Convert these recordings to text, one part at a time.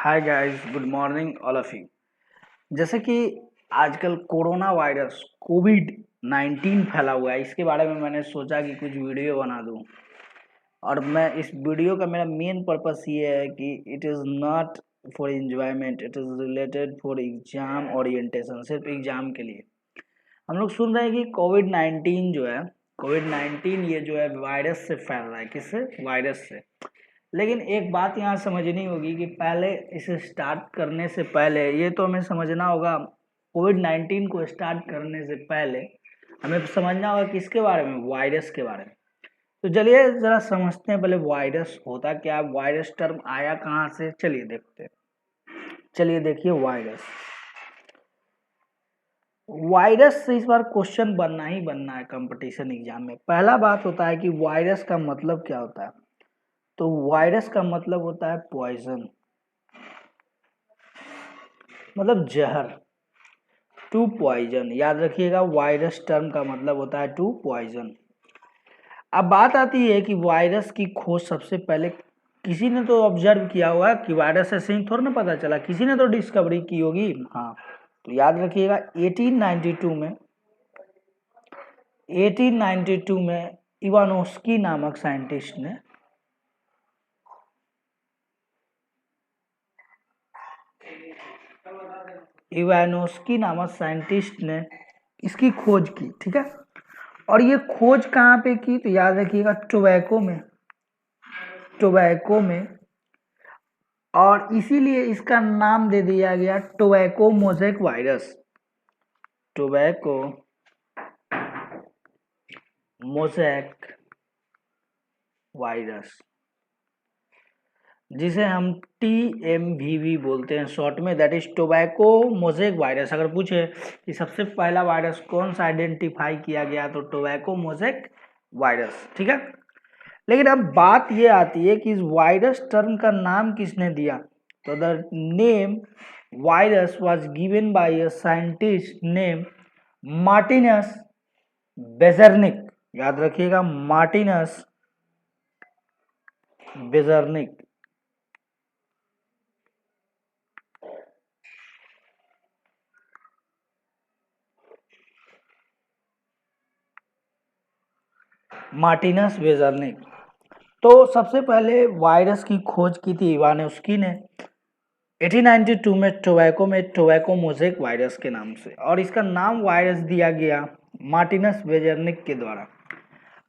Hi guys, good morning all of you. जैसे कि आजकल कोरोना वायरस कोविड-19 फैला हुआ है, इसके बारे में मैंने सोचा कि कुछ वीडियो बना दूं। और मैं इस वीडियो का मेरा मेन पर्पस ये है कि it is not for enjoyment, it is related for exam orientation, सिर्फ एग्जाम के लिए। हम लोग सुन रहे हैं कि कोविड-19 जो है, कोविड-19 ये जो है वायरस से फैल रहा है। किससे? वायरस से। लेकिन एक बात यहाँ समझनी होगी कि पहले इसे स्टार्ट करने से पहले ये तो हमें समझना होगा, कोविड-19 को स्टार्ट करने से पहले हमें समझना होगा किसके बारे में, वायरस के बारे में। तो चलिए जरा समझते हैं पहले वायरस होता क्या, वायरस टर्म आया कहाँ से, चलिए देखते हैं। चलिए देखिए वायरस। वायरस से इस बार क्वेश्चन बनना ही बनना है कंपटीशन एग्जाम में। पहला बात होता है कि वायरस का मतलब क्या होता है। तो वायरस का मतलब होता है पॉइजन, मतलब जहर, टू पॉइजन। याद रखिएगा, वायरस टर्म का मतलब होता है टू पॉइजन। अब बात आती है कि वायरस की खोज सबसे पहले किसी ने तो ऑब्जर्व किया होगा कि वायरस ऐसे ही थोड़ा ना पता चला, किसी ने तो डिस्कवरी की होगी। हाँ, तो याद रखिएगा 1892 में इवानोस्की नामक साइंटिस्ट ने इसकी खोज की। ठीक है, और ये खोज कहाँ पे की, तो याद रखिएगा टोबैको में। और इसीलिए इसका नाम दे दिया गया tobacco mosaic virus, tobacco mosaic virus, जिसे हम TMVV बोलते हैं शॉर्ट में, that is tobacco mosaic virus. अगर पूछे कि सबसे पहला वायरस कौन सा आइडेंटिफाई किया गया, तो टोबैको मोज़ेक वायरस। ठीक है, लेकिन अब बात ये आती है कि इस वायरस टर्म का नाम किसने दिया। तो the name virus was given by a scientist named Martinus Beijerinck. याद रखिएगा, मार्टिनस बेजर्निक। मार्टिनस बेजर्निक। तो सबसे पहले वायरस की खोज की थी इवानोस्की ने 1892 में टोबैको मोज़ेक वायरस के नाम से, और इसका नाम वायरस दिया गया मार्टिनस बेजर्निक के द्वारा।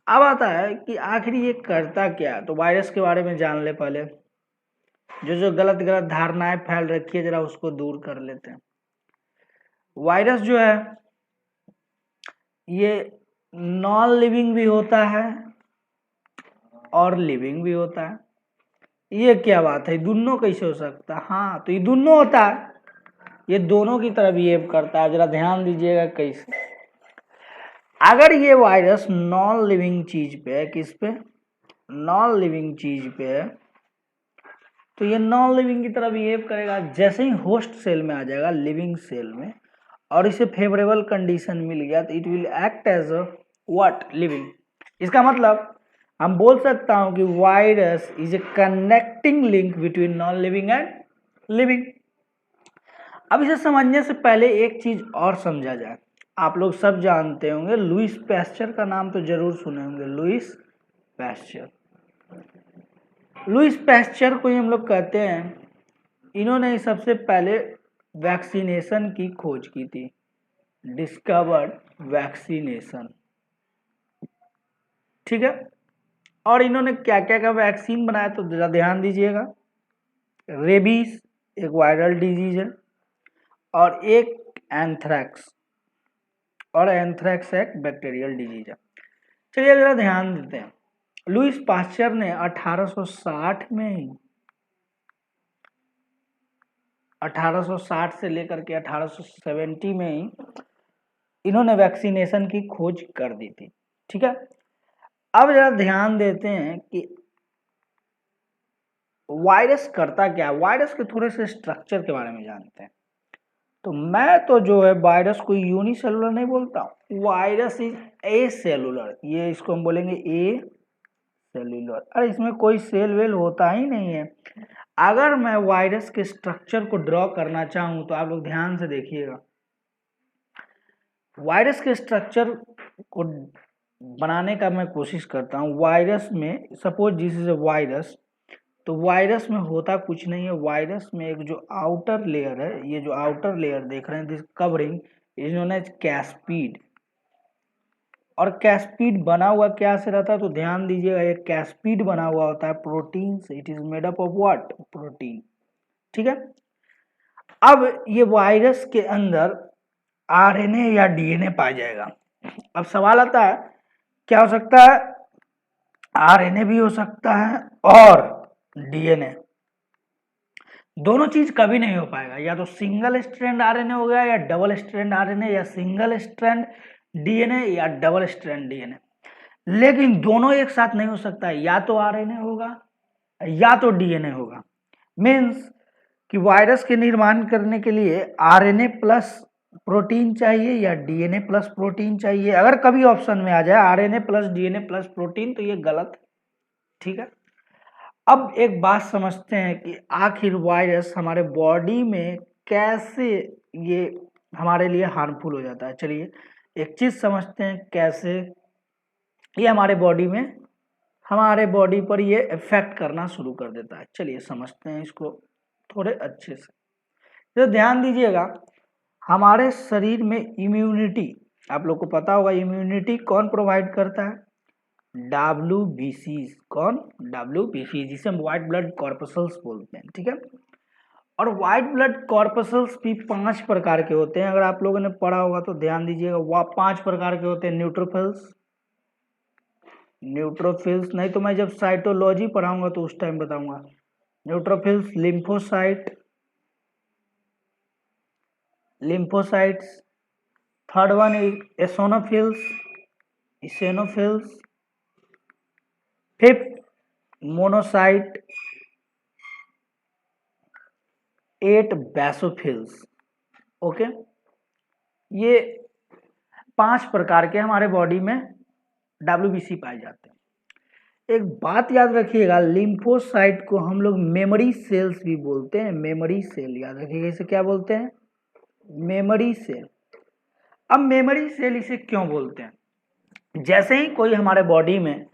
अब आता है कि आखिर ये करता क्या। तो वायरस के बारे में जान ले पहले, जो गलत गलत धारणाएं फैल रखी है जरा उसको दूर कर लेते हैं। वायरस जो है ये नॉन लिविंग भी होता है और लिविंग भी होता है। ये क्या बात है, दोनों कैसे हो सकता है? हाँ, तो ये दोनों होता है, ये दोनों की तरफ बिहेव करता है। जरा ध्यान दीजिएगा कैसे। अगर ये वायरस नॉन लिविंग चीज पे है, किस पे? नॉन लिविंग चीज पे है, तो ये नॉन लिविंग की तरह बिहेव करेगा। जैसे ही होस्ट सेल में आ जाएगा, लिविंग सेल में, और इसे फेवरेबल कंडीशन मिल गया, तो it will act as a what, living. इसका मतलब हम बोल सकता हूं कि virus is a connecting link between non living and living. अब इसे समझने से पहले एक चीज और समझा जाए। आप लोग सब जानते होंगे, लुईस पैस्चर का नाम तो जरूर सुने होंगे। लुईस पैस्चर, लुईस पैस्चर को ही हम लोग कहते हैं, इन्होंने सबसे पहले वैक्सीनेशन की खोज की थी, डिस्कवर्ड वैक्सीनेशन। ठीक है, और इन्होंने क्या क्या का वैक्सीन बनाया, तो जरा ध्यान दीजिएगा। रेबीज एक वायरल डिजीज है, और एक एंथ्रैक्स, और एंथ्रैक्स एक बैक्टीरियल डिजीज है। चलिए जरा ध्यान देते हैं। लुईस पास्चर ने 1860 में ही, 1860 से लेकर के 1870 में ही इन्होंने वैक्सीनेशन की खोज कर दी थी। ठीक है, अब जरा ध्यान देते हैं कि वायरस करता क्या। वायरस के थोड़े से स्ट्रक्चर के बारे में जानते हैं। तो मैं तो जो है वायरस को यूनिसेलुलर नहीं बोलता हूँ, वायरस इज ए सेलुलर। ये इसको हम बोलेंगे ए सेलुलर। अरे इसमें कोई सेल वेल होता ही नहीं है। अगर मैं वायरस के स्ट्रक्चर को ड्रॉ करना चाहूं तो आप लोग ध्यान से देखिएगा, वायरस के स्ट्रक्चर को बनाने का मैं कोशिश करता हूं। वायरस में suppose this is a virus, तो वायरस में होता कुछ नहीं है। वायरस में एक जो आउटर लेयर है, ये जो आउटर लेयर देख रहे हैं this covering is known as capsid. और कैस्पीड बना हुआ क्या से रहता है, तो ध्यान दीजिएगा, ये कैस्पीड बना हुआ होता है प्रोटीन से। It is made up of what, protein. ठीक है, अब ये वायरस के अंदर आरएनए या डीएनए पाया जाएगा। अब सवाल आता है क्या हो सकता है, आरएनए भी हो सकता है और डीएनए। दोनों चीज कभी नहीं हो पाएगा, या तो सिंगल स्ट्रैंड आरएनए हो गया या डबल स्ट्रैंड आरएनए, या सिंगल स्ट्रैंड डीएनए या डबल स्ट्रैंड डीएनए। लेकिन दोनों एक साथ नहीं हो सकता, या तो आरएनए होगा या तो डीएनए होगा। मीन्स कि वायरस के निर्माण करने के लिए आरएनए प्लस प्रोटीन चाहिए या डीएनए प्लस प्रोटीन चाहिए। अगर कभी ऑप्शन में आ जाए RNA plus DNA plus protein तो ये गलत है। ठीक है, अब एक बात समझते हैं कि आखिर वायरस हमारे बॉडी में कैसे ये हमारे लिए हार्मफुल हो जाता है। चलिए एक चीज समझते हैं, कैसे ये हमारे बॉडी पर ये इफेक्ट करना शुरू कर देता है। चलिए समझते हैं इसको थोड़े अच्छे से। तो ध्यान दीजिएगा, हमारे शरीर में इम्यूनिटी, आप लोग को पता होगा इम्यूनिटी कौन प्रोवाइड करता है, WBC। कौन, WBC, जिसे हम व्हाइट ब्लड कॉर्पसल्स बोलते हैं। ठीक है, और व्हाइट ब्लड कॉर्पसल्स भी 5 प्रकार के होते हैं। अगर आप लोगों ने पढ़ा होगा तो ध्यान दीजिएगा, वह 5 प्रकार के होते हैं। न्यूट्रोफिल्स नहीं तो मैं जब साइटोलॉजी पढ़ाऊंगा तो उस टाइम बताऊंगा। Neutrophils, lymphocytes, third one eosinophils, fifth monocyte, 8 basophils. Okay, ये 5 प्रकार के हमारे बॉडी में WBC पाए जाते हैं। एक बात याद रखिएगा, लिम्फोसाइट को हम लोग मेमोरी सेल्स भी बोलते हैं। मेमोरी सेल याद रखिएगा, इसे क्या बोलते हैं, मेमोरी सेल। अब मेमोरी सेल इसे क्यों बोलते हैं, जैसे ही कोई हमारे बॉडी में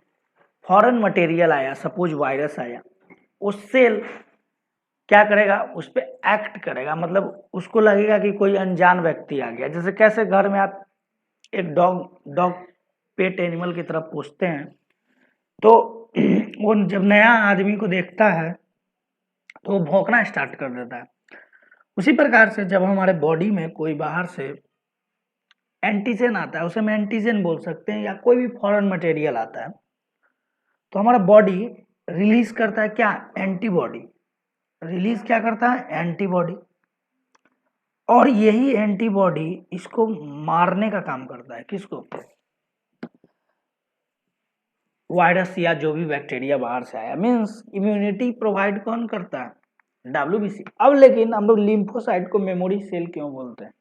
फॉरेन मटेरियल आया, सपोज वायरस आया, उस सेल क्या करेगा, उस पर एक्ट करेगा। मतलब उसको लगेगा कि कोई अनजान व्यक्ति आ गया। जैसे कैसे घर में आप एक डॉग पेट एनिमल की तरफ पूछते हैं तो वो जब नया आदमी को देखता है तो वो भौंकना स्टार्ट कर देता है। उसी प्रकार से जब हमारे बॉडी में कोई बाहर से एंटीजन आता है, उसे हम एंटीजन बोल सकते हैं, या कोई भी फॉरेन मटेरियल आता है, तो हमारा बॉडी रिलीज करता है क्या, एंटीबॉडी। रिलीज क्या करता है, एंटीबॉडी। और यही एंटीबॉडी इसको मारने का काम करता है। किसको, वायरस या जो भी बैक्टीरिया बाहर से आया। मीन्स इम्यूनिटी प्रोवाइड कौन करता है, WBC। अब लेकिन हम लोग लिम्फोसाइट को मेमोरी सेल क्यों बोलते हैं,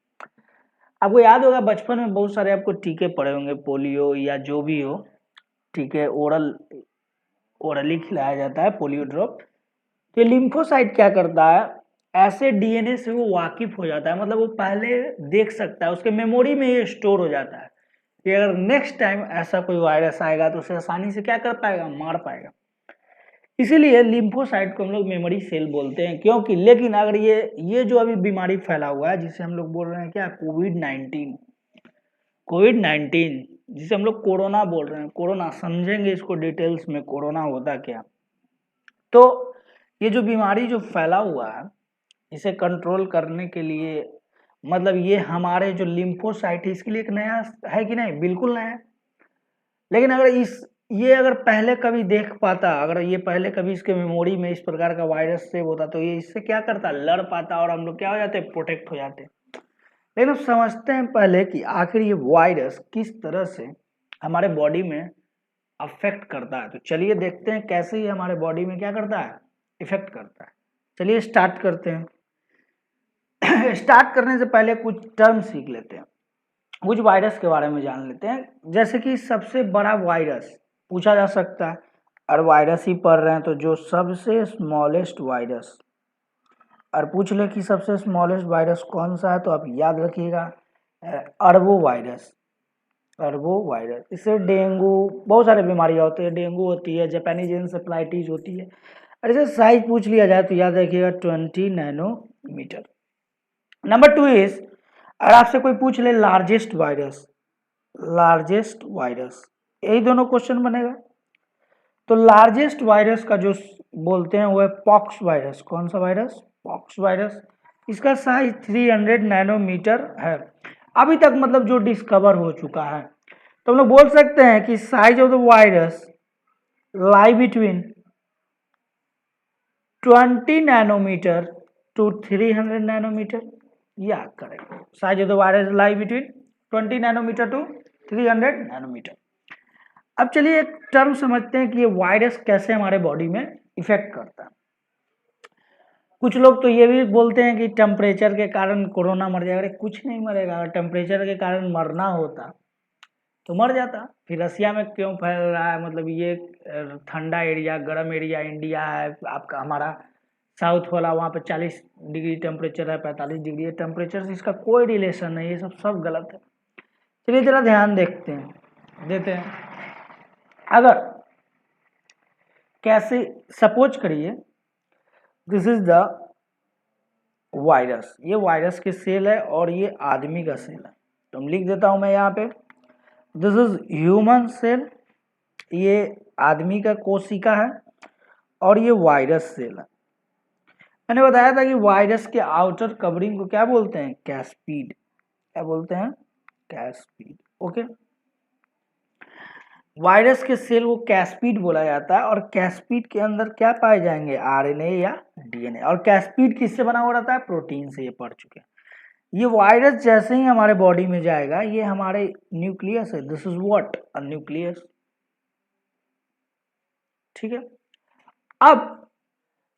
आपको याद होगा बचपन में बहुत सारे आपको टीके पड़े होंगे, पोलियो या जो भी हो, टीके ओरली खिलाया जाता है, पोलियो ड्रॉप। तो ये लिम्फोसाइट क्या करता है, ऐसे डीएनए से वो वाकिफ हो जाता है, मतलब वो पहले देख सकता है, उसके मेमोरी में ये स्टोर हो जाता है कि अगर नेक्स्ट टाइम ऐसा कोई वायरस आएगा तो उसे आसानी से क्या कर पाएगा, मार पाएगा। इसीलिए लिम्फोसाइट को हम लोग मेमोरी सेल बोलते हैं। क्योंकि लेकिन अगर ये जो अभी बीमारी फैला हुआ है, जिसे हम लोग बोल रहे हैं क्या, कोविड-19, जिसे हम लोग कोरोना बोल रहे हैं, कोरोना, समझेंगे इसको डिटेल्स में, कोरोना होता क्या। तो ये जो बीमारी जो फैला हुआ है, इसे कंट्रोल करने के लिए, मतलब ये हमारे जो लिम्फोसाइट है, इसके लिए एक नया है कि नहीं, बिल्कुल नया है। लेकिन अगर ये अगर पहले कभी देख पाता, अगर ये पहले कभी इसके मेमोरी में इस प्रकार का वायरस सेव होता, तो ये इससे क्या करता, लड़ पाता, और हम लोग क्या हो जाते, प्रोटेक्ट हो जाते। लेकिन अब समझते हैं पहले कि आखिर ये वायरस किस तरह से हमारे बॉडी में अफेक्ट करता है। तो चलिए देखते हैं कैसे ये हमारे बॉडी में क्या करता है, इफेक्ट करता है। चलिए स्टार्ट करते हैं। स्टार्ट करने से पहले कुछ टर्म सीख लेते हैं, कुछ वायरस के बारे में जान लेते हैं। जैसे कि सबसे बड़ा वायरस पूछा जा सकता है, और वायरस ही पढ़ रहे हैं तो जो सबसे स्मॉलेस्ट वायरस, और पूछ ले कि सबसे स्मॉलेस्ट वायरस कौन सा है, तो आप याद रखिएगा अरबो वायरस। अरबो वायरस, इससे डेंगू, बहुत सारे बीमारियां होती है, डेंगू होती है, जापानीज इंसेफ्लाइटिस होती है। और इसे साइज पूछ लिया जाए तो याद रखिएगा 20 नैनोमीटर। नंबर 2 इज, अगर आपसे कोई पूछ ले लार्जेस्ट वायरस, लार्जेस्ट वायरस, यही दोनों क्वेश्चन बनेगा। तो लार्जेस्ट वायरस का जो बोलते हैं वो है पॉक्स वायरस। कौन सा वायरस? Pox virus. इसका साइज 300 नैनोमीटर है अभी तक, मतलब जो डिस्कवर हो चुका है। तो हम लोग बोल सकते हैं कि size of the virus lie between 20 nanometer to 300 nanometer. याद करें, size of the virus lie between 20 nanometer to 300 nanometer. अब चलिए एक टर्म समझते हैं कि ये वायरस कैसे हमारे बॉडी में इफेक्ट करता है। कुछ लोग तो ये भी बोलते हैं कि टेम्परेचर के कारण कोरोना मर जाएगा। अरे कुछ नहीं मरेगा, अगर टेम्परेचर के कारण मरना होता तो मर जाता। फिर रसिया में क्यों फैल रहा है? मतलब ये ठंडा एरिया, गर्म एरिया इंडिया है आपका, हमारा साउथ वाला, वहाँ पे 40 डिग्री टेम्परेचर है, 45 डिग्री टेम्परेचर से इसका कोई रिलेशन नहीं, ये सब गलत है। चलिए जरा ध्यान देते हैं। अगर कैसे, सपोज करिए दिस इज द वायरस, ये वायरस के सेल है और ये आदमी का सेल है। तो हम लिख देता हूं मैं यहाँ पे, दिस इज ह्यूमन सेल, ये आदमी का कोशिका है, और ये वायरस सेल है। मैंने बताया था कि वायरस के आउटर कवरिंग को क्या बोलते हैं? कैस्पीड। क्या बोलते हैं? कैस्पीड। ओके, वायरस के सेल को कैस्पीड बोला जाता है, और कैस्पीड के अंदर क्या पाए जाएंगे? आरएनए या डीएनए। और कैस्पीड किससे बना हुआ रहता है? प्रोटीन से, ये पढ़ चुके हैं। ये वायरस जैसे ही हमारे बॉडी में जाएगा, ये हमारे न्यूक्लियस है, this is what? A nucleus. ठीक है, अब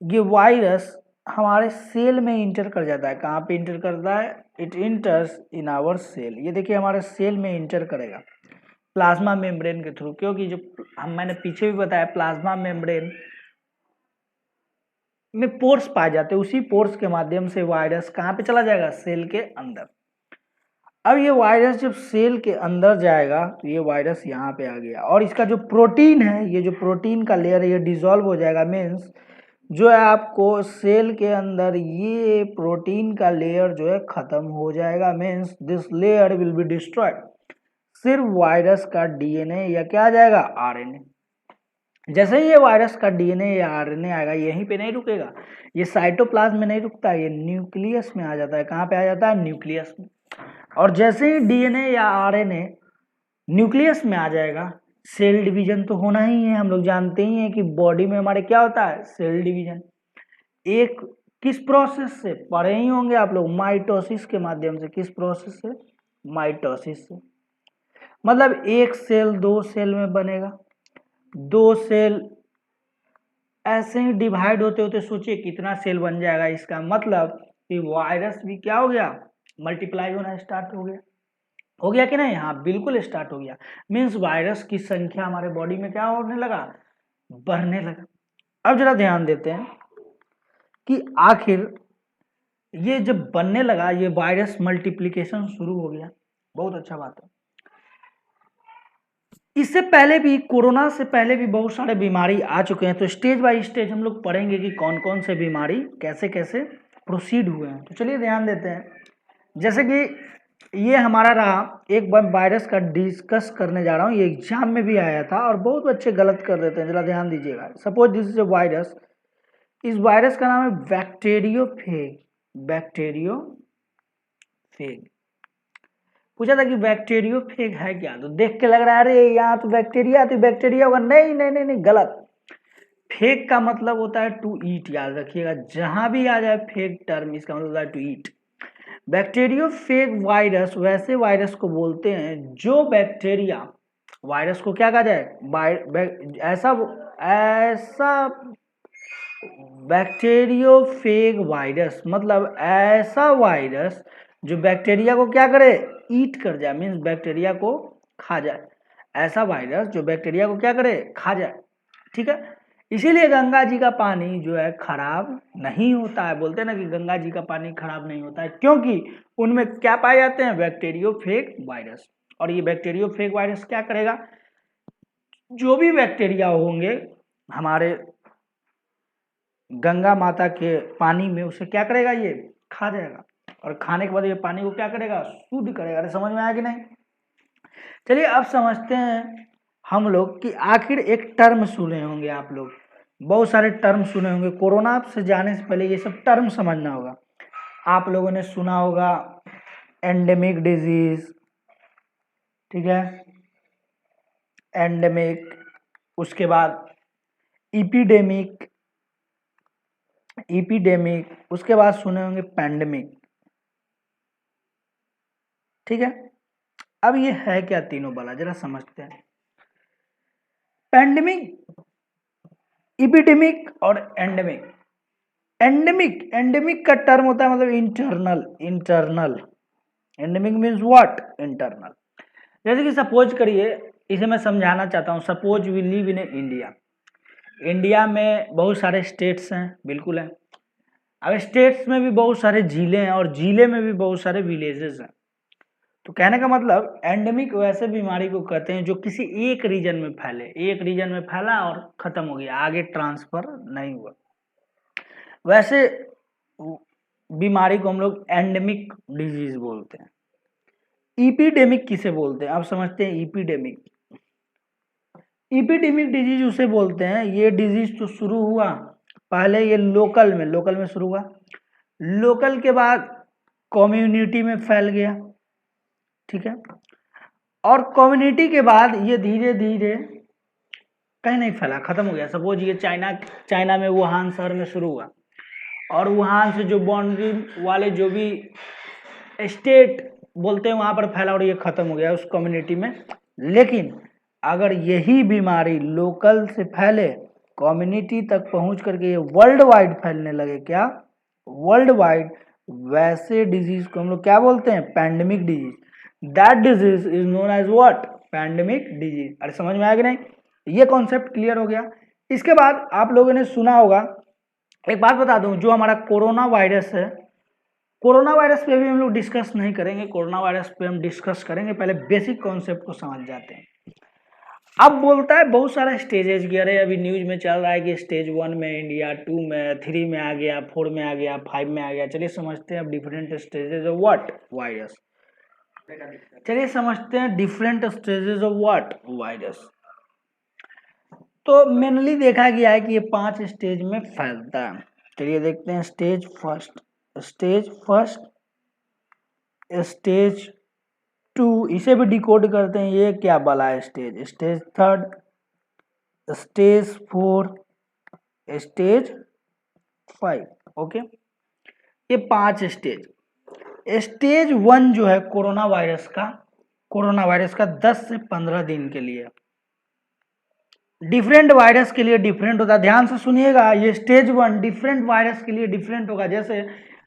ये वायरस हमारे सेल में इंटर कर जाता है। कहाँ पे इंटर करता है? It enters in our cell. ये देखिए हमारे सेल में इंटर करेगा प्लाज्मा मेम्ब्रेन के थ्रू, क्योंकि जो मैंने पीछे भी बताया, प्लाज्मा मेम्ब्रेन में पोर्स पाए जाते हैं, उसी पोर्स के माध्यम से वायरस कहाँ पे चला जाएगा? सेल के अंदर। अब ये वायरस जब सेल के अंदर जाएगा तो ये वायरस यहाँ पे आ गया, और इसका जो प्रोटीन है, ये जो प्रोटीन का लेयर है, ये डिसॉल्व हो जाएगा। मीन्स जो है आपको सेल के अंदर ये प्रोटीन का लेयर जो है खत्म हो जाएगा। Means this layer will be destroyed. सिर्फ वायरस का डीएनए या क्या आ जाएगा? आरएनए। जैसे ही ये वायरस का डीएनए या आरएनए आएगा, यहीं पे नहीं रुकेगा, ये साइटोप्लाज्म में नहीं रुकता, ये न्यूक्लियस में आ जाता है। कहाँ पे आ जाता है? न्यूक्लियस में। और जैसे ही डीएनए या आरएनए न्यूक्लियस में आ जाएगा, सेल डिवीजन तो होना ही है। हम लोग जानते ही हैं कि बॉडी में हमारे क्या होता है? Cell division. एक किस प्रोसेस से पढ़े ही होंगे आप लोग? माइटोसिस के माध्यम से। किस प्रोसेस से? माइटोसिस से। मतलब एक सेल दो सेल में बनेगा, दो सेल ऐसे ही डिवाइड होते होते सोचिए कितना सेल बन जाएगा। इसका मतलब कि वायरस भी क्या हो गया? मल्टीप्लाई होना स्टार्ट हो गया। हो गया कि नहीं? हाँ, बिल्कुल स्टार्ट हो गया। मीन्स वायरस की संख्या हमारे बॉडी में क्या होने लगा? बढ़ने लगा। अब जरा ध्यान देते हैं कि आखिर ये जब बनने लगा, ये वायरस मल्टीप्लिकेशन शुरू हो गया, बहुत अच्छा बात है। इससे पहले भी, कोरोना से पहले भी बहुत सारे बीमारी आ चुके हैं। तो स्टेज बाय स्टेज हम लोग पढ़ेंगे कि कौन कौन से बीमारी कैसे कैसे प्रोसीड हुए हैं। तो चलिए ध्यान देते हैं। जैसे कि ये हमारा रहा, एक बार वायरस का डिस्कस करने जा रहा हूँ, ये एग्जाम में भी आया था और बहुत बच्चे गलत कर देते हैं, जरा ध्यान दीजिएगा। Suppose this is a virus, इस वायरस का नाम है बैक्टीरियोफेज। बैक्टीरियोफेज। पूछा था कि बैक्टीरियोफेज है क्या? तो देख के लग रहा है अरे यहाँ तो बैक्टीरिया, तो बैक्टीरिया होगा। नहीं नहीं नहीं नहीं, गलत। फेग का मतलब होता है टू ईट, याद रखिएगा। जहां भी आ जाए फेग टर्म, इसका मतलब होता है टू ईट। बैक्टीरियोफेज वायरस वैसे वायरस को बोलते हैं जो बैक्टीरिया, वायरस को क्या कहा जाए? ऐसा बैक्टीरियोफेज वायरस, मतलब ऐसा वायरस जो बैक्टीरिया को क्या करे? ईट कर जाए। मीन्स बैक्टीरिया को खा जाए। ऐसा वायरस जो बैक्टीरिया को क्या करे? खा जाए। ठीक है। इसीलिए गंगा जी का पानी जो है खराब नहीं होता है। बोलते हैं ना कि गंगा जी का पानी खराब नहीं होता है, क्योंकि उनमें क्या पाए जाते हैं, बैक्टीरियोफेग वायरस। और ये बैक्टीरियोफेग वायरस क्या करेगा, जो भी बैक्टीरिया होंगे हमारे गंगा माता के पानी में, उसे क्या करेगा, ये खा जाएगा। और खाने के बाद ये पानी को क्या करेगा, शुद्ध करेगा। अरे समझ में आया कि नहीं। चलिए अब समझते हैं हम लोग कि आखिर एक टर्म सुने होंगे आप लोग, बहुत सारे टर्म सुने होंगे। कोरोना से जाने से पहले ये सब टर्म समझना होगा। आप लोगों ने सुना होगा एंडेमिक डिजीज, ठीक है, एंडेमिक, उसके बाद इपिडेमिक, उसके बाद सुने होंगे पैंडेमिक, ठीक है। अब ये है क्या तीनों वाला, जरा समझते हैं। पैंडेमिक, इपिडेमिक और एंडेमिक। एंडेमिक का टर्म होता है मतलब internal. Endemic means what, internal. जैसे कि सपोज करिए, इसे मैं समझाना चाहता हूँ। Suppose we live in India. India में बहुत सारे स्टेट्स हैं, बिल्कुल है। अब स्टेट्स में भी बहुत सारे जिले हैं, और जिले में भी बहुत सारे विलेजेस हैं। तो कहने का मतलब एंडेमिक वैसे बीमारी को कहते हैं जो किसी एक रीजन में फैले, एक रीजन में फैला और खत्म हो गया, आगे ट्रांसफर नहीं हुआ, वैसे बीमारी को हम लोग एंडेमिक डिजीज बोलते हैं। इपिडेमिक किसे बोलते हैं, आप समझते हैं। इपिडेमिक डिजीज उसे बोलते हैं, ये डिजीज तो शुरू हुआ पहले ये लोकल में शुरू हुआ, लोकल के बाद कम्युनिटी में फैल गया, ठीक है। और कम्युनिटी के बाद ये धीरे धीरे कहीं नहीं फैला, खत्म हो गया। सपोज ये चाइना में वुहान शहर में शुरू हुआ, और वुहान से जो बाउंड्री वाले जो भी स्टेट बोलते हैं वहां पर फैला, और ये खत्म हो गया उस कम्युनिटी में। लेकिन अगर यही बीमारी लोकल से फैले, कम्युनिटी तक पहुंच करके ये वर्ल्ड वाइड फैलने लगे, क्या, वर्ल्ड वाइड, वैसे डिजीज को हम लोग क्या बोलते हैं, pandemic disease. That disease is known as what, pandemic disease. अरे समझ में आया कि नहीं, ये कॉन्सेप्ट क्लियर हो गया। इसके बाद आप लोगों ने सुना होगा, एक बात बता दूं, जो हमारा कोरोना वायरस है, कोरोना वायरस पे भी हम लोग डिस्कस नहीं करेंगे, कोरोना वायरस पे हम डिस्कस करेंगे, पहले बेसिक कॉन्सेप्ट को समझ जाते हैं। अब बोलता है बहुत सारा स्टेजेस की, अरे अभी न्यूज में चल रहा है कि स्टेज 1 में इंडिया, 2 में, 3 में आ गया, 4 में आ गया, 5 में आ गया। चलिए समझते हैं अब different stages of what, virus. चलिए समझते हैं different stages of what, virus. तो मेनली देखा गया है कि ये 5 स्टेज में फैलता है। चलिए देखते हैं। स्टेज फर्स्ट, स्टेज 2, इसे भी डिकोड करते हैं, ये क्या बला है, स्टेज 3, स्टेज 4, स्टेज 5, ओके। ये 5 स्टेज। स्टेज 1 जो है कोरोना वायरस का 10 से 15 दिन के लिए, डिफरेंट वायरस के लिए डिफरेंट होता है। ध्यान से सुनिएगा, ये स्टेज 1 डिफरेंट वायरस के लिए डिफरेंट होगा। जैसे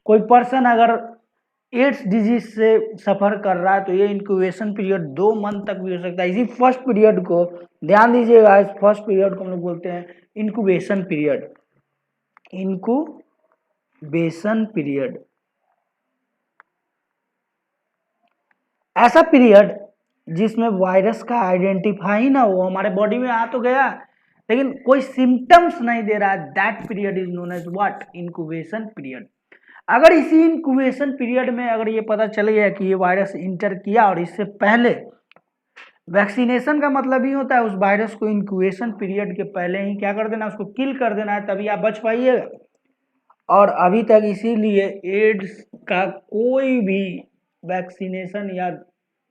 कोई पर्सन अगर एड्स डिजीज से सफर कर रहा है तो ये इंक्यूबेशन पीरियड 2 मंथ तक भी हो सकता है। इसी फर्स्ट पीरियड को ध्यान दीजिएगा, इस फर्स्ट पीरियड को हम लोग बोलते हैं इंक्यूबेशन पीरियड। ऐसा पीरियड जिसमें वायरस का आइडेंटिफाई ना हो, हमारे बॉडी में आ तो गया लेकिन कोई सिम्टम्स नहीं दे रहा है, that period is known as what, incubation period. अगर इसी इंक्यूबेशन पीरियड में अगर ये पता चल गया कि ये वायरस इंटर किया, और इससे पहले वैक्सीनेशन का मतलब ही होता है उस वायरस को इंक्यूबेशन पीरियड के पहले ही क्या कर देना, उसको किल कर देना है, तभी आप बच पाइएगा। और अभी तक इसीलिए एड्स का कोई भी वैक्सीनेशन या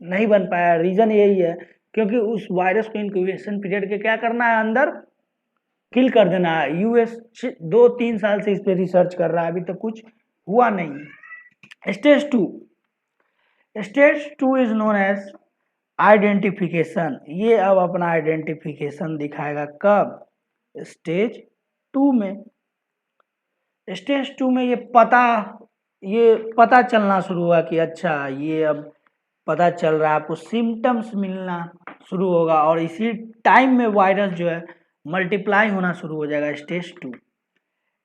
नहीं बन पाया, रीजन यही है क्योंकि उस वायरस को इंक्यूबेशन पीरियड के क्या करना है, अंदर किल कर देना है। यूएस 2-3 साल से इस पे रिसर्च कर रहा है, अभी तक कुछ हुआ नहीं। Stage 2 is known as identification. ये अब अपना आइडेंटिफिकेशन दिखाएगा कब, स्टेज 2 में। स्टेज 2 में ये पता चलना शुरू हुआ कि अच्छा ये अब पता चल रहा है, आपको सिम्टम्स मिलना शुरू होगा, और इसी टाइम में वायरस जो है मल्टीप्लाई होना शुरू हो जाएगा, स्टेज 2।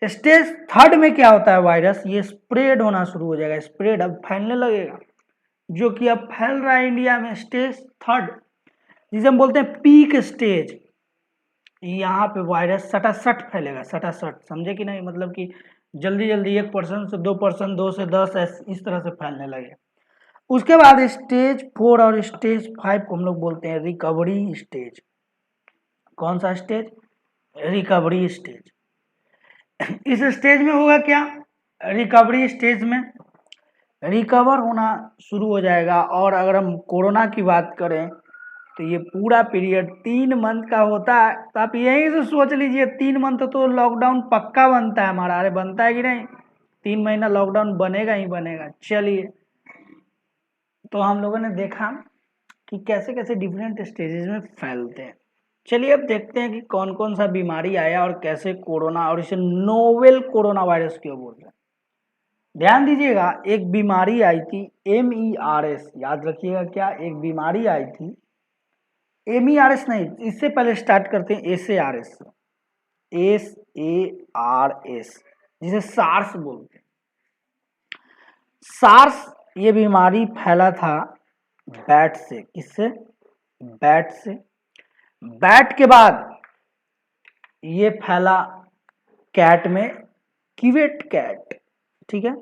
स्टेज 3 में क्या होता है वायरस, ये स्प्रेड होना शुरू हो जाएगा, स्प्रेड अब फैलने लगेगा, जो कि अब फैल रहा है इंडिया में। स्टेज 3 जिसे हम बोलते हैं पीक स्टेज, यहाँ पे वायरस सटासट फैलेगा, सटासट, समझे कि नहीं, मतलब कि जल्दी जल्दी 1% से 2%, 2 से 10, इस तरह से फैलने लगे। उसके बाद स्टेज 4 और स्टेज 5 को हम लोग बोलते हैं रिकवरी स्टेज। कौन सा स्टेज, रिकवरी स्टेज। इस स्टेज में होगा क्या, रिकवरी स्टेज में रिकवर होना शुरू हो जाएगा। और अगर हम कोरोना की बात करें तो ये पूरा पीरियड 3 मंथ का होता है, तो आप यहीं से सोच लीजिए 3 मंथ तो लॉकडाउन पक्का बनता है हमारा, अरे बनता है कि नहीं, 3 महीना लॉकडाउन बनेगा ही बनेगा। चलिए, तो हम लोगों ने देखा कि कैसे कैसे डिफरेंट स्टेजेस में फैलते हैं। चलिए अब देखते हैं कि कौन कौन सा बीमारी आया और कैसे कोरोना, और इसे नोवेल कोरोना वायरस क्यों बोल रहे हैं। ध्यान दीजिएगा, एक बीमारी आई थी MERS, याद रखिएगा क्या, एक बीमारी आई थी MERS नहीं, इससे पहले स्टार्ट करते हैं SARS, जिसे सार्स बोलते हैं। सार्स ये बीमारी फैला था बैट से, किससे, बैट से। बैट के बाद ये फैला कैट में, किवेट कैट, ठीक है,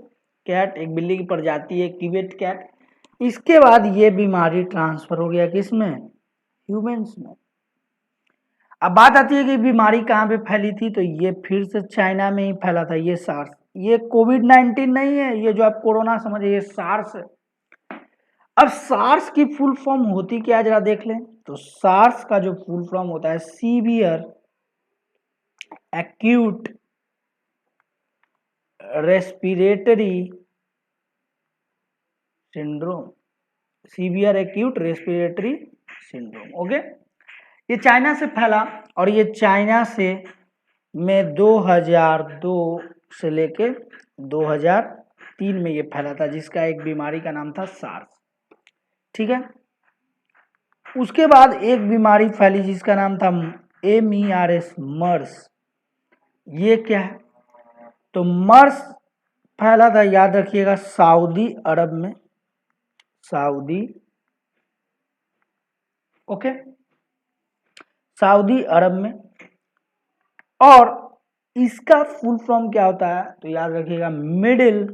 कैट एक बिल्ली की प्रजाति है, किवेट कैट। इसके बाद ये बीमारी ट्रांसफर हो गया किसमें, ह्यूमंस में। अब बात आती है कि बीमारी कहाँ पे फैली थी, तो ये फिर से चाइना में ही फैला था, ये सार्स। ये कोविड-19 नहीं है, ये जो आप कोरोना समझे, ये सार्स है। अब सार्स की फुल फॉर्म होती क्या, जरा देख लें। तो सार्स का जो फुल फॉर्म होता है severe acute respiratory syndrome, severe acute respiratory syndrome, okay. ये चाइना से फैला, और ये चाइना से में 2002 से लेके 2003 में ये फैला था, जिसका एक बीमारी का नाम था सार्स, ठीक है। उसके बाद एक बीमारी फैली जिसका नाम था MERS, मर्स। ये क्या है, तो मर्स फैला था, याद रखिएगा, सऊदी अरब में, सऊदी, ओके, सऊदी अरब में। और इसका फुल फॉर्म क्या होता है, तो याद रखिएगा, मिडिल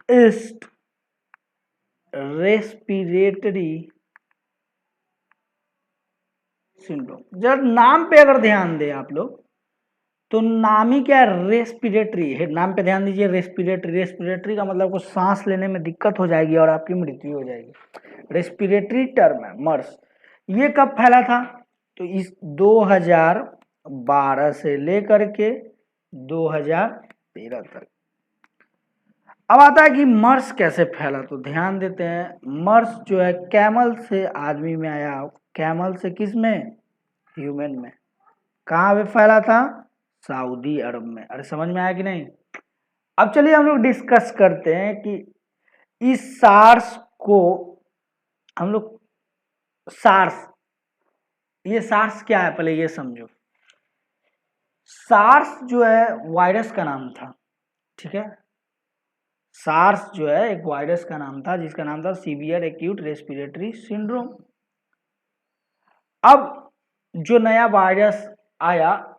ईस्ट रेस्पिरेटरी सिंड्रोम। जब नाम पे अगर ध्यान दें आप लोग, तो नाम ही क्या है, रेस्पिरेटरी है, नाम पे ध्यान दीजिए, रेस्पिरेटरी। रेस्पिरेटरी का मतलब को सांस लेने में दिक्कत हो जाएगी और आपकी मृत्यु हो जाएगी, रेस्पिरेटरी टर्म है मर्स। ये कब फैला था, तो इस 2012 से लेकर के 2013 तक। अब आता है कि मर्स कैसे फैला, तो ध्यान देते हैं। मर्स जो है कैमल से आदमी में आया, कैमल से किस में, ह्यूमन में। कहाँ पे फैला था, सऊदी अरब में। अरे समझ में आया कि नहीं। अब चलिए हम लोग डिस्कस करते हैं कि इस सार्स को हम लोग, सार्स, ये सार्स क्या है पहले ये समझो। सार्स जो है वायरस का नाम था, ठीक है। सार्स जो है एक वायरस का नाम था, जिसका नाम था सीवियर एक्यूट रेस्पिरेटरी सिंड्रोम। अब जो नया वायरस आया,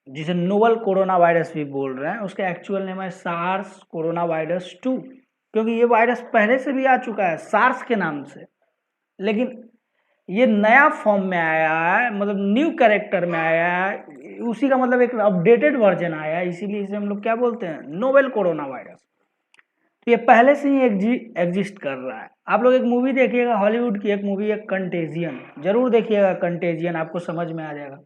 जिसे नोवल कोरोना वायरस भी बोल रहे हैं, उसका एक्चुअल नेम है सार्स कोरोना वायरस 2, क्योंकि ये वायरस पहले से भी आ चुका है सार्स के नाम से, लेकिन ये नया फॉर्म में आया है, मतलब न्यू कैरेक्टर में आया है, उसी का मतलब एक अपडेटेड वर्जन आया है, इसीलिए इसे हम लोग क्या बोलते हैं, नोवेल कोरोना वायरस। तो ये पहले से ही एग्जिस्ट कर रहा है। आप लोग एक मूवी देखिएगा, हॉलीवुड की एक मूवी है कंटेजियन, जरूर देखिएगा कंटेजियन, आपको समझ में आ जाएगा।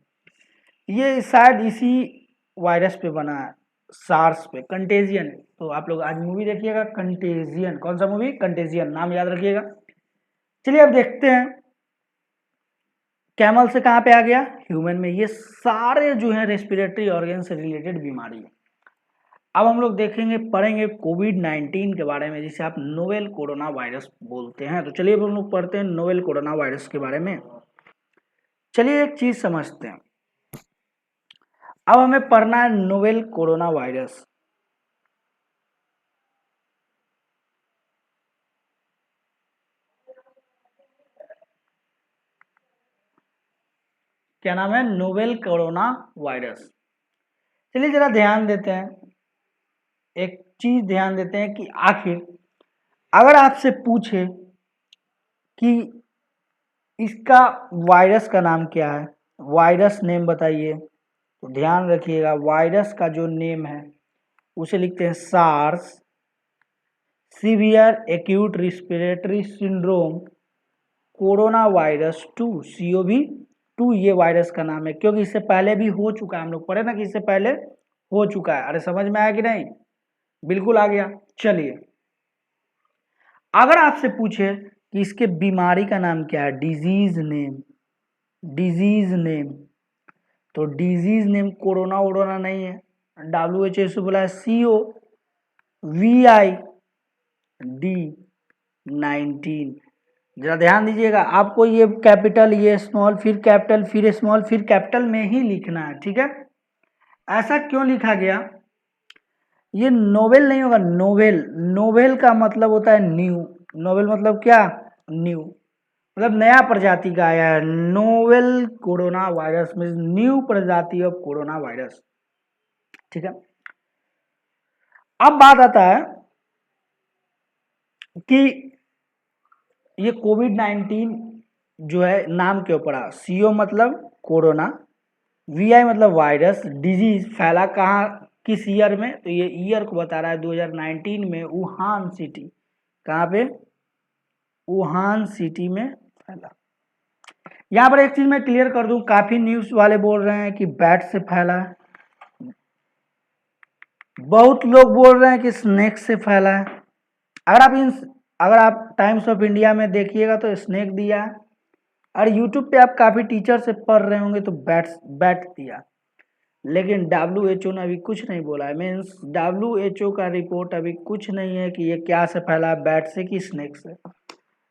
ये शायद इसी वायरस पे बना है, सार्स पे, कंटेजियन। तो आप लोग आज मूवी देखिएगा कंटेजियन, कौन सा मूवी, कंटेजियन, नाम याद रखिएगा। चलिए अब देखते हैं, कैमल से कहाँ पे आ गया, ह्यूमन में। ये सारे जो है रेस्पिरेटरी ऑर्गन से रिलेटेड बीमारी है। अब हम लोग देखेंगे, पढ़ेंगे कोविड-19 के बारे में, जिसे आप नोवेल कोरोना वायरस बोलते हैं। तो चलिए अब हम लोग पढ़ते हैं नोवेल कोरोना वायरस के बारे में। चलिए एक चीज समझते हैं, अब हमें पढ़ना है नोवेल कोरोना वायरस। क्या नाम है? Novel corona virus. चलिए जरा ध्यान देते हैं, एक चीज ध्यान देते हैं कि आखिर अगर आपसे पूछे कि इसका वायरस का नाम क्या है, वायरस नेम बताइए, तो ध्यान रखिएगा वायरस का जो नेम है उसे लिखते हैं SARS severe acute respiratory syndrome corona virus 2 COV2, ये वायरस का नाम है, क्योंकि इससे पहले भी हो चुका है, हम लोग पढ़े ना कि इससे पहले हो चुका है। अरे समझ में आया कि नहीं? बिल्कुल आ गया। चलिए अगर आपसे पूछे कि इसके बीमारी का नाम क्या है, डिजीज नेम, डिजीज नेम, तो डिजीज नेम कोरोना वोरोना नहीं है, WHO से बोला है COVID-19। जरा ध्यान दीजिएगा, आपको ये कैपिटल, ये स्मॉल, फिर कैपिटल, फिर स्मॉल, फिर कैपिटल में ही लिखना है, ठीक है? ऐसा क्यों लिखा गया? ये नोवेल नहीं होगा, नोवेल, नोवेल का मतलब होता है न्यू, नोवेल मतलब क्या? न्यू, मतलब नया प्रजाति का आया है। नोवेल कोरोना वायरस में न्यू प्रजाति ऑफ कोरोना वायरस, ठीक है? अब बात आता है कि ये कोविड-19 जो है नाम क्यों पड़ा? CO मतलब कोरोना, VI मतलब वायरस, डिजीज फैला कहाँ, किस ईयर में? तो ये ईयर को बता रहा है 2019 में वुहान सिटी, कहाँ पे? वुहान सिटी में फैला। यहाँ पर एक चीज मैं क्लियर कर दूं, काफी न्यूज वाले बोल रहे हैं कि बैट से फैला है, बहुत लोग बोल रहे हैं कि स्नेक से फैला है। अगर आप टाइम्स ऑफ इंडिया में देखिएगा तो स्नेक दिया है, और यूट्यूब पे आप काफी टीचर से पढ़ रहे होंगे तो बैट दिया, लेकिन WHO ने अभी कुछ नहीं बोला है। मीन्स WHO का रिपोर्ट अभी कुछ नहीं है कि ये क्या से फैला है, बैट से कि स्नेक से,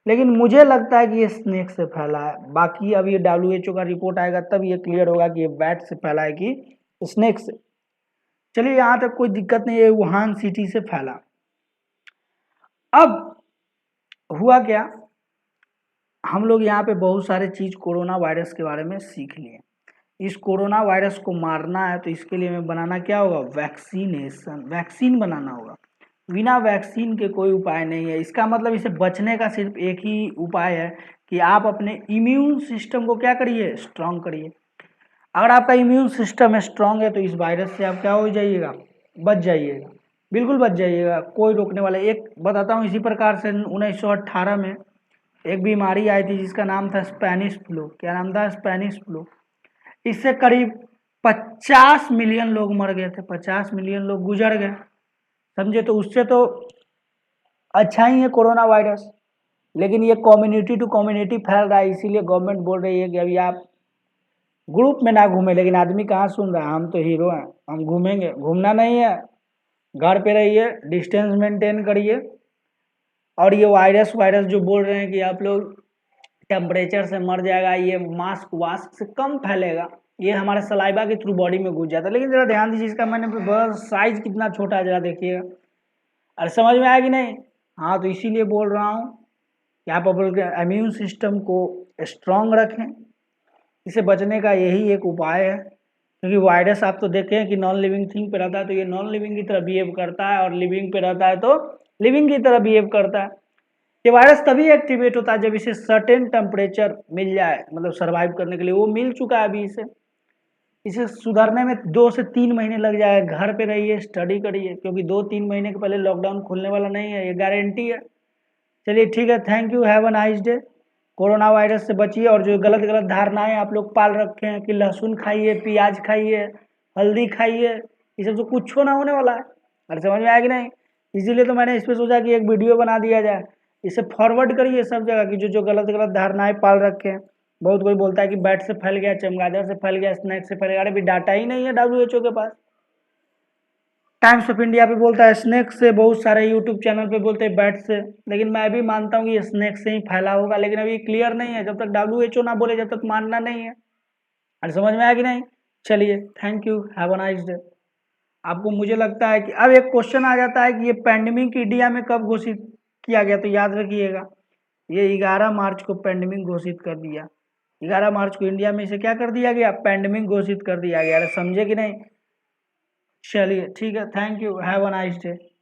लेकिन मुझे लगता है कि ये स्नेक से फैला है। बाकी अब ये WHO का रिपोर्ट आएगा तब ये क्लियर होगा कि ये बैट से फैला है कि स्नेक से। चलिए यहाँ तक कोई दिक्कत नहीं है, वुहान सिटी से फैला। अब हुआ क्या, हम लोग यहाँ पे बहुत सारे चीज कोरोना वायरस के बारे में सीख लिए। इस कोरोना वायरस को मारना है तो इसके लिए हमें बनाना क्या होगा? वैक्सीनेशन, वैक्सीन बनाना होगा। बिना वैक्सीन के कोई उपाय नहीं है। इसका मतलब इसे बचने का सिर्फ एक ही उपाय है कि आप अपने इम्यून सिस्टम को क्या करिए? स्ट्रांग करिए। अगर आपका इम्यून सिस्टम स्ट्रांग है तो इस वायरस से आप क्या हो जाइएगा? बच जाइएगा, बिल्कुल बच जाइएगा, कोई रोकने वाला। एक बताता हूँ, इसी प्रकार से 1918 में एक बीमारी आई थी जिसका नाम था स्पेनिश फ्लू। क्या नाम था? Spanish flu. इससे करीब 50 मिलियन लोग मर गए थे, 50 मिलियन लोग गुजर गए, समझे? तो उससे तो अच्छा ही है कोरोना वायरस, लेकिन ये कम्युनिटी टू कम्युनिटी फैल रहा है, इसीलिए गवर्नमेंट बोल रही है कि अभी आप ग्रुप में ना घूमें। लेकिन आदमी कहाँ सुन रहा है? हम तो हीरो हैं, हम घूमेंगे। घूमना नहीं है, घर पे रहिए, डिस्टेंस मेंटेन करिए। और ये वायरस वायरस जो बोल रहे हैं कि आप लोग टेम्परेचर से मर जाएगा, ये मास्क वास्क से कम फैलेगा, ये हमारे सलाइवा के थ्रू बॉडी में घुस जाता है। लेकिन जरा ध्यान दीजिए, इसका मैंने बस साइज कितना छोटा है, जरा देखिएगा। अरे समझ में आया कि नहीं? हाँ, तो इसीलिए बोल रहा हूँ कि आप अपने इम्यून सिस्टम को स्ट्रांग रखें। इसे बचने का यही एक उपाय है, क्योंकि वायरस आप तो देखें कि नॉन लिविंग थिंग पे रहता है तो ये नॉन लिविंग की तरह बिहेव करता है, और लिविंग पे रहता है तो लिविंग की तरह बिहेव करता है। ये वायरस तभी एक्टिवेट होता है जब इसे सर्टेन टेम्परेचर मिल जाए, मतलब सर्वाइव करने के लिए। वो मिल चुका है अभी, इसे सुधरने में 2 से 3 महीने लग जाएगा। घर पे रहिए, स्टडी करिए, क्योंकि 2-3 महीने के पहले लॉकडाउन खुलने वाला नहीं है, ये गारंटी है। चलिए ठीक है, thank you, have a nice day. Corona virus से बचिए, और जो गलत गलत धारणाएं आप लोग पाल रखे हैं कि लहसुन खाइए, प्याज खाइए, हल्दी खाइए, ये सब तो कुछ ना होने वाला है। अरे समझ में आया कि नहीं? इसीलिए तो मैंने इस पर सोचा कि एक वीडियो बना दिया जाए, इसे फॉरवर्ड करिए सब जगह की जो गलत गलत धारणाएं पाल रखे हैं। बहुत कोई बोलता है कि बैट से फैल गया, चमगादड़ से फैल गया, स्नैक से फैल गया। अरे भी डाटा ही नहीं है WHO के पास। टाइम्स ऑफ इंडिया पे बोलता है स्नैक से, बहुत सारे यूट्यूब चैनल पे बोलते हैं बैट से, लेकिन मैं भी मानता हूँ कि स्नैक से ही फैला होगा, लेकिन अभी क्लियर नहीं है। जब तक WHO ना बोले जब तक मानना नहीं है। अरे समझ में आया कि नहीं? चलिए, thank you, have a nice day. आपको मुझे लगता है कि अब एक क्वेश्चन आ जाता है कि ये पेंडेमिक इंडिया में कब घोषित किया गया, तो याद रखिएगा ये 11 मार्च को पेंडेमिक घोषित कर दिया। 11 मार्च को इंडिया में इसे क्या कर दिया गया, पेंडेमिक घोषित कर दिया गया। समझे कि नहीं? चलिए ठीक है, thank you, have a nice day.